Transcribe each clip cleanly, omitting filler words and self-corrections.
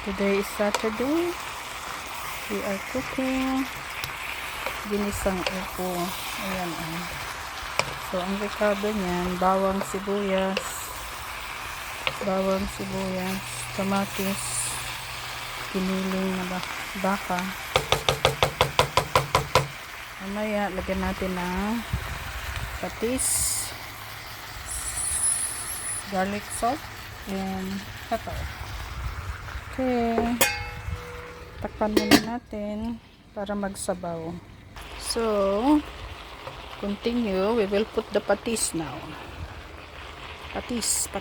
Today is Saturday. We are cooking ginisang upo. Ayan. So, ang rekado niyan, bawang sibuyas, kamatis, kiniling na baka. Mamaya, lagyan natin ng patis, garlic salt, and pepper. Okay. Takpan muna natin para magsabaw. So, continue. We will put the patis now. Patis.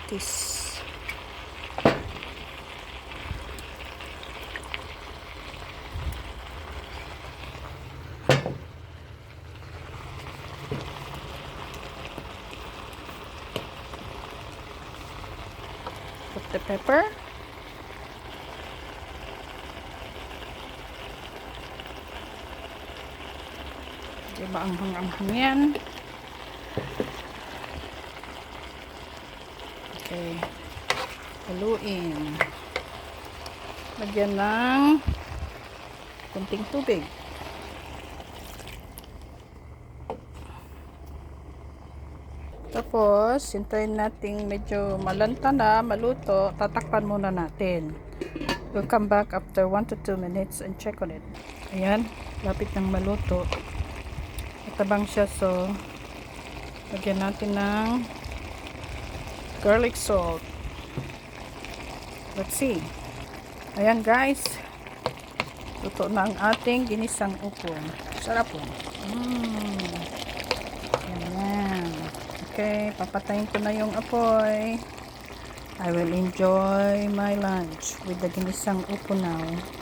Put the pepper. Diba ang hangang yan? Okay. Haluin. Lagyan ng kunting tubig. Tapos, hintayin natin medyo malanta na, maluto. Tatakpan muna natin. We'll come back after 1 to 2 minutes and check on it. Ayan, lapit ng maluto. Matabang siya, so lagyan natin ng garlic salt. Let's see. Ayan guys, luto na ang ating ginisang upo. Sarap po. Ayan. Okay, papatayin ko na yung apoy. I will enjoy my lunch with the ginisang upo now.